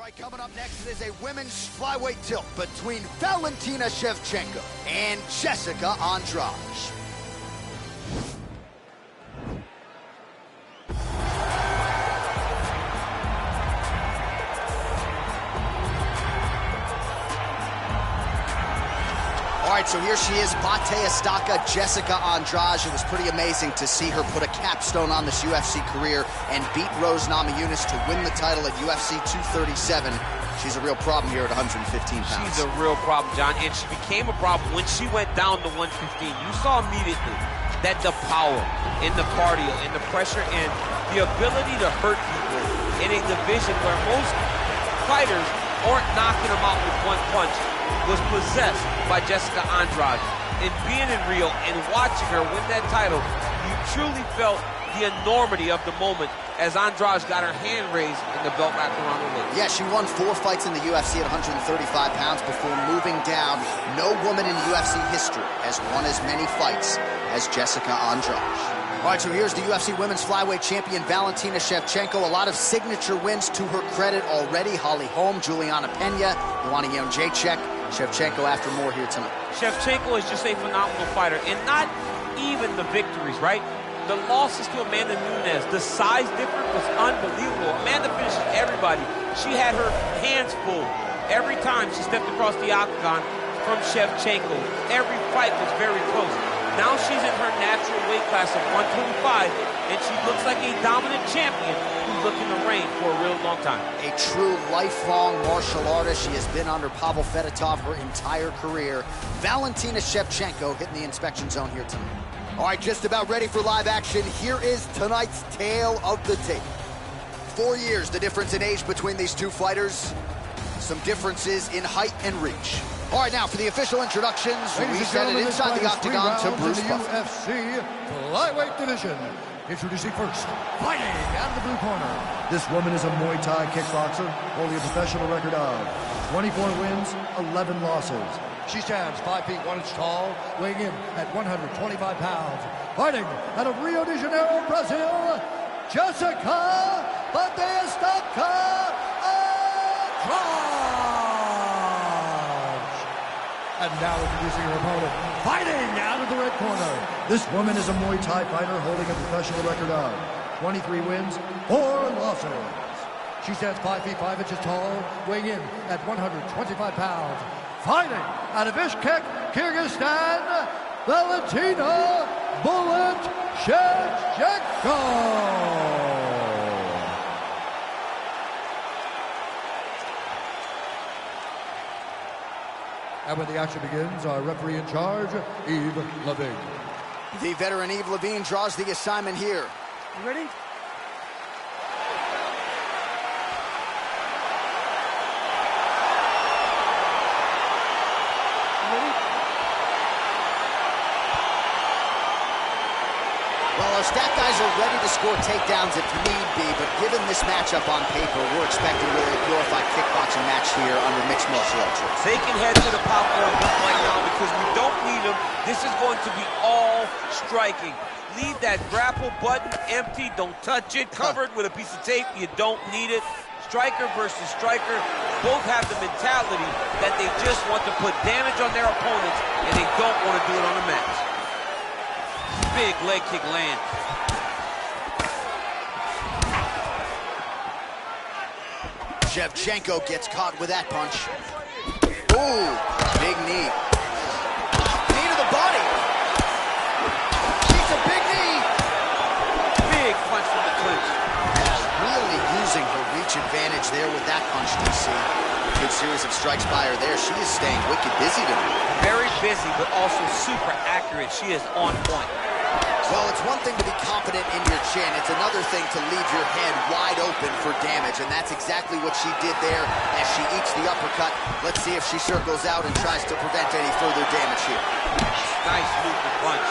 right, coming up next, it is a women's flyweight tilt between Valentina Shevchenko and Jessica Andrade. All right, so here she is, Bate Estaca, Jessica Andrade. It was pretty amazing to see her put a capstone on this UFC career and beat Rose Namajunas to win the title at UFC 237. She's a real problem here at 115 pounds. She's a real problem, John, and she became a problem when she went down to 115. You saw immediately that the power and the cardio and the pressure and the ability to hurt people in a division where most fighters aren't knocking them out with one punch was possessed by Jessica Andrade. And being in Rio and watching her win that title, you truly felt the enormity of the moment as Andrade got her hand raised and the belt wrapped around her waist. Yeah, she won 4 fights in the UFC at 135 pounds before moving down. No woman in UFC history has won as many fights as Jessica Andrade. All right, so here's the UFC Women's Flyweight Champion, Valentina Shevchenko. A lot of signature wins to her credit already. Holly Holm, Juliana Pena, Joanna Jędrzejczyk. Shevchenko after more here tonight. Shevchenko is just a phenomenal fighter, and not even the victories, right? The losses to Amanda Nunes, the size difference was unbelievable. Amanda finishes everybody. She had her hands full every time she stepped across the octagon from Shevchenko. Every fight was very close. Now she's in her natural weight class of 125, and she looks like a dominant champion who's looking to reign for a real long time. A true lifelong martial artist. She has been under Pavel Fedotov her entire career. Valentina Shevchenko hitting the inspection zone here tonight. All right, just about ready for live action. Here is tonight's tale of the tape. 4 years, the difference in age between these two fighters. Some differences in height and reach. All right, now for the official introductions, we send it inside the octagon to Bruce Buffer. UFC flyweight division. Introducing first, fighting out of the blue corner. This woman is a Muay Thai kickboxer, holding a professional record of 24 wins, 11 losses. She stands 5 feet 1 inch tall, weighing in at 125 pounds. Fighting out of Rio de Janeiro, Brazil, Jessica Estaca Andrade. And now introducing her opponent, fighting out of the red corner. This woman is a Muay Thai fighter holding a professional record of 23 wins, 4 losses. She stands 5 feet 5 inches tall, weighing in at 125 pounds. Fighting out of Bishkek, Kyrgyzstan, Valentina "Bullet" Shevchenko. And when the action begins, our referee in charge, Yves Lavigne. The veteran Yves Lavigne draws the assignment here. You ready? Well, our stat guys are ready to score takedowns if need be, but given this matchup on paper, we're expecting really a glorified kickboxing match here under mixed martial arts. They can head to the popcorn right now because we don't need them. This is going to be all striking. Leave that grapple button empty. Don't touch it. Covered with a piece of tape. You don't need it. Striker versus striker. Both have the mentality that they just want to put damage on their opponents, and they don't want to do it on the mat. Big leg kick land. Shevchenko gets caught with that punch. Ooh, big knee. Knee to the body. She's a big knee. Big punch from the clinch. Really using her reach advantage there with that punch, DC. Good series of strikes by her there. She is staying wicked busy tonight. Very busy, but also super accurate. She is on point. Well, it's one thing to be confident in your chin. It's another thing to leave your head wide open for damage, and that's exactly what she did there as she eats the uppercut. Let's see if she circles out and tries to prevent any further damage here. Nice movement punch.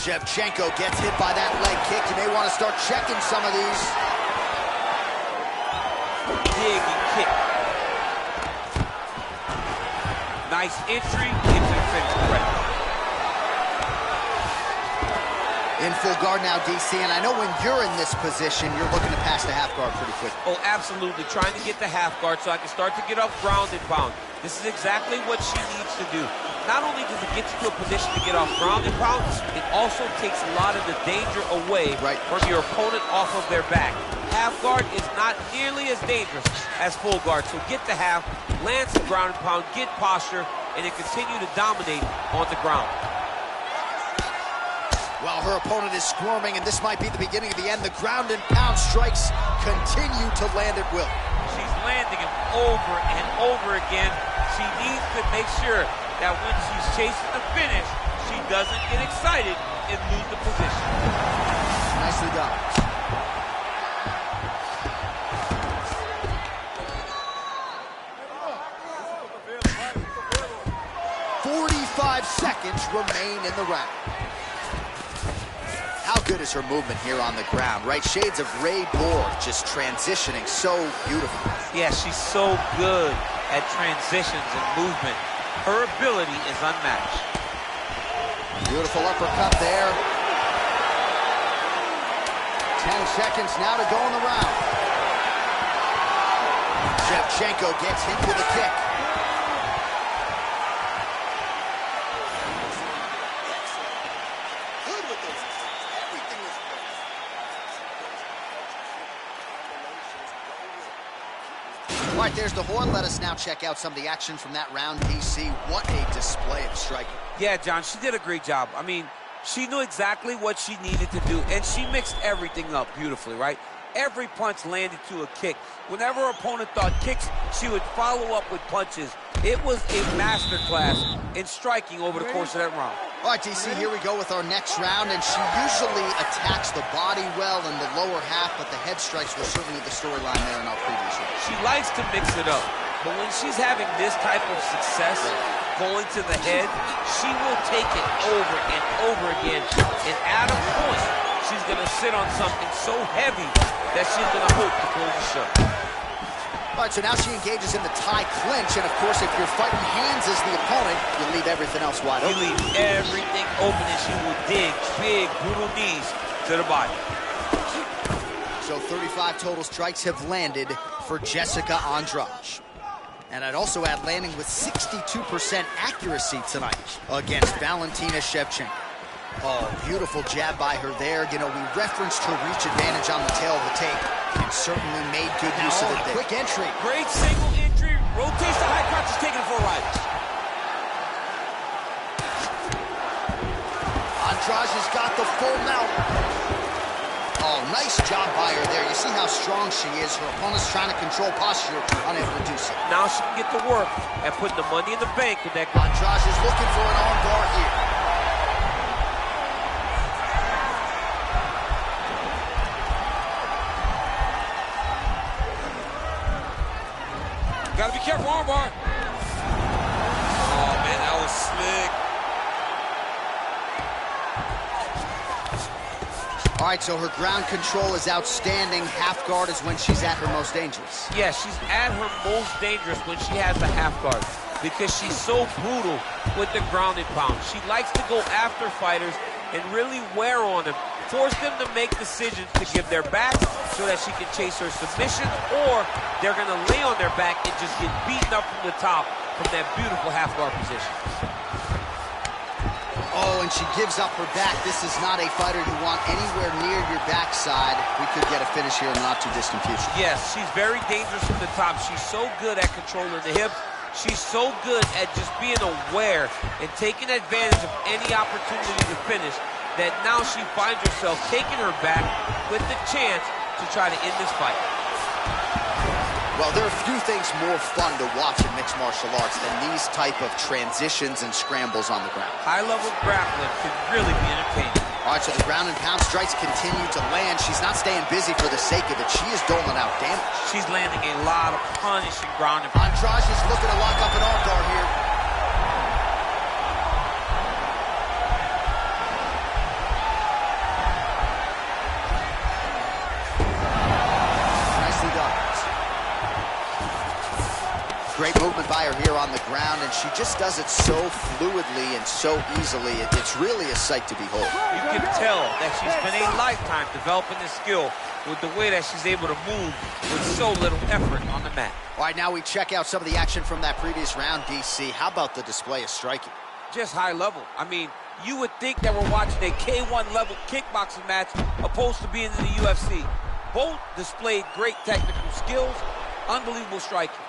Shevchenko gets hit by that leg kick. You may want to start checking some of these. Big kick. Nice entry into the finish. Correct. In full guard now, DC, and I know when you're in this position, you're looking to pass the half guard pretty quick. Oh, absolutely. Trying to get the half guard so I can start to get off ground and pound. This is exactly what she needs to do. Not only does it get you to a position to get off ground and pound, it also takes a lot of the danger away from your opponent off of their back. Half guard is not nearly as dangerous as full guard. So get the half, land some ground and pound, get posture, and then continue to dominate on the ground. Well, her opponent is squirming, and this might be the beginning of the end. The ground and pound strikes continue to land at will. She's landing them over and over again. She needs to make sure that when she's chasing the finish, she doesn't get excited and lose the position. Nicely done. 45 seconds remain in the round. How good is her movement here on the ground, right? Shades of Ray Borg, just transitioning so beautifully. Yeah, she's so good at transitions and movement. Her ability is unmatched. Beautiful uppercut there. 10 seconds now to go in the round. SHEVCHENKO gets hit with a kick. All right, there's the horn. Let us now check out some of the action from that round, DC. What a display of striking. Yeah, John, she did a great job. I mean, she knew exactly what she needed to do, and she mixed everything up beautifully, right? Every punch landed to a kick. Whenever her opponent thought kicks, she would follow up with punches. It was a masterclass in striking over the course of that round. All right, DC, here we go with our next round, and she usually attacks the body well in the lower half, but the head strikes were certainly the storyline there in our previous round. She likes to mix it up, but when she's having this type of success going to the head, she will take it over and over again, and at a point, she's going to sit on something so heavy that she's going to hope to close the show. All right, so now she engages in the tie clinch, and of course, if you're fighting hands as the opponent, you leave everything else wide open. You leave everything open, and she will dig big, brutal knees to the body. So 35 total strikes have landed for Jessica Andrade. And I'd also add landing with 62% accuracy tonight against Valentina Shevchenko. Oh, beautiful jab by her there. You know, we referenced her reach advantage on the tail of the tape and certainly made good use of it there. Quick entry. Great single entry. Rotates the high crotch, is taking it for a ride. Andrade has got the full mount. Oh, nice job by her there. You see how strong she is. Her opponent's trying to control posture, unable to do so. Now she can get to work and put the money in the bank with that. Andrade is looking for an arm bar here. Gotta be careful, armbar. Oh, man, that was slick. All right, so her ground control is outstanding. Half guard is when she's at her most dangerous. Yeah, she's at her most dangerous when she has the half guard because she's so brutal with the ground and pound. She likes to go after fighters and really wear on them, force them to make decisions to give their back so that she can chase her submissions, or they're going to lay on their back and just get beaten up from the top from that beautiful half guard position. Oh, and she gives up her back. This is not a fighter you want anywhere near your backside. We could get a finish here in the not-too-distant future. Yes, she's very dangerous from the top. She's so good at controlling the hips. She's so good at just being aware and taking advantage of any opportunity to finish that now she finds herself taking her back with the chance to try to end this fight. Well, there are few things more fun to watch in mixed martial arts than these type of transitions and scrambles on the ground. High-level grappling can really be entertaining. All right, so the ground and pound strikes continue to land. She's not staying busy for the sake of it. She is doling out damage. She's landing a lot of punishing ground and pound. Andrade is looking to lock up an arm guard here. Nicely done. Great movement by her here on the ground, and she just does it so fluidly and so easily. It's really a sight to behold. You can tell that she's been a lifetime developing this skill with the way that she's able to move with so little effort on the mat. All right, now we check out some of the action from that previous round, DC. How about the display of striking? Just high level. I mean, you would think that we're watching a K1 level kickboxing match opposed to being in the UFC. Both displayed great technical skills, unbelievable striking.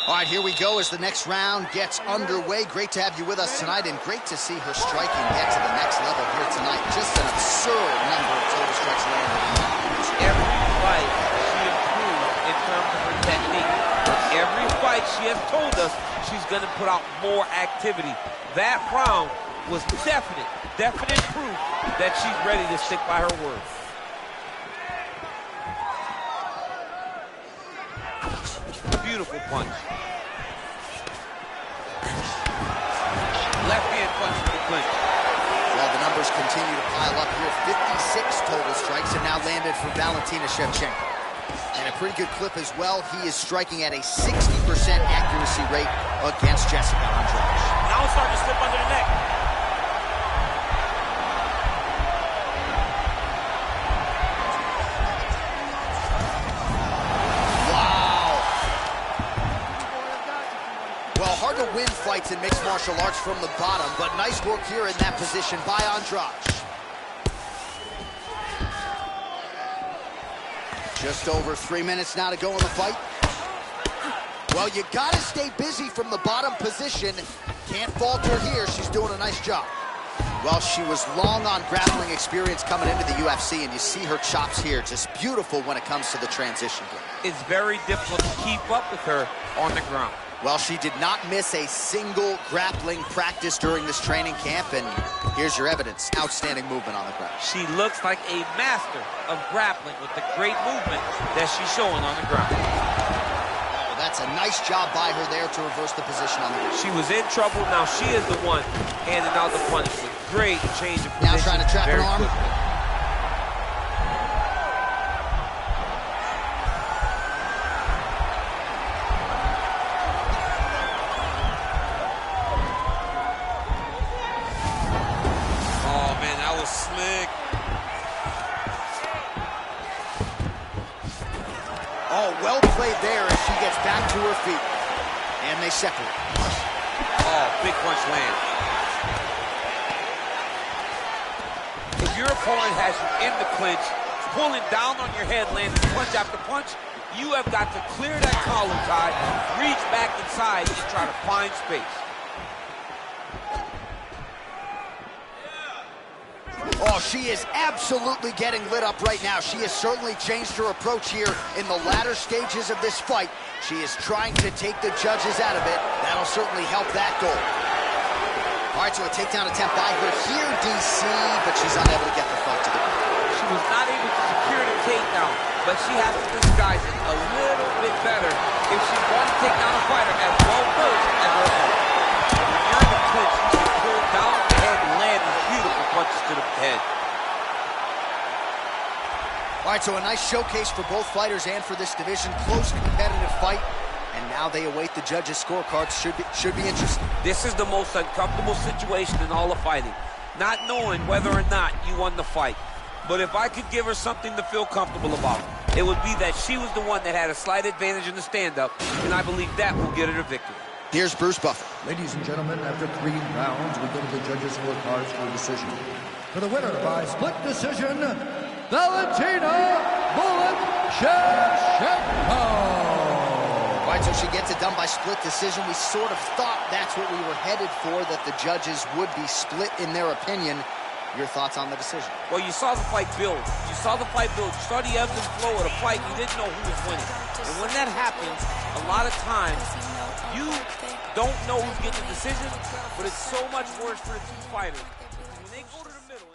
All right, here we go as the next round gets underway. Great to have you with us tonight, and great to see her striking get to the next level here tonight. Just an absurd number of total strikes landed in that match. Every fight she improved in terms of her technique. Every fight she has told us she's going to put out more activity. That round was definite proof that she's ready to stick by her word. Beautiful punch. Left hand punch to the clinch. Well, the numbers continue to pile up here. 56 total strikes have now landed for Valentina Shevchenko. And a pretty good clip as well. He is striking at a 60% accuracy rate against Jessica Andrade. Now it's starting to slip under the neck. Well, hard to win fights in mixed martial arts from the bottom, but nice work here in that position by Andrade. Just over 3 minutes now to go in the fight. Well, you gotta stay busy from the bottom position. Can't falter here. She's doing a nice job. Well, she was long on grappling experience coming into the UFC, and you see her chops here. Just beautiful when it comes to the transition game. It's very difficult to keep up with her on the ground. Well, she did not miss a single grappling practice during this training camp, and here's your evidence. Outstanding movement on the ground. She looks like a master of grappling with the great movement that she's showing on the ground. Oh, that's a nice job by her there to reverse the position on the ground. She was in trouble. Now she is the one handing out the punishment. Great change of position. Now trying to trap an arm. Quickly. Slick. Oh, well played there as she gets back to her feet. And they separate. Oh, big punch land. If your opponent has you in the clinch, pulling down on your head, landing punch after punch, you have got to clear that collar tie, reach back inside, and try to find space. Oh, she is absolutely getting lit up right now. She has certainly changed her approach here in the latter stages of this fight. She is trying to take the judges out of it. That'll certainly help that goal. All right, so a takedown attempt by her here, DC, but she's unable to get the fight to the ground. She was not able to secure the takedown, but she has to disguise it a little bit better if she's going to take down a fighter as well versed as her own. When you're in the clinch, you can pull down the head and land these beautiful punches to the head. All right, so a nice showcase for both fighters and for this division. Close, competitive fight. And now they await the judges' scorecards. Should be interesting. This is the most uncomfortable situation in all of fighting. Not knowing whether or not you won the fight. But if I could give her something to feel comfortable about, it would be that she was the one that had a slight advantage in the stand-up, and I believe that will get her the victory. Here's Bruce Buffer. Ladies and gentlemen, after 3 rounds, we go to the judges' scorecards for a decision. For the winner by split decision, Valentina "Bullet" Shevchenko. All right, so she gets it done by split decision. We sort of thought that's what we were headed for, that the judges would be split in their opinion. Your thoughts on the decision? Well, you saw the fight build. You saw the fight build. You saw the ebbs and flow of the fight. You didn't know who was winning. And when that happens, a lot of times, you don't know who's getting the decision, but it's so much worse for the two fighters. When they go to the middle,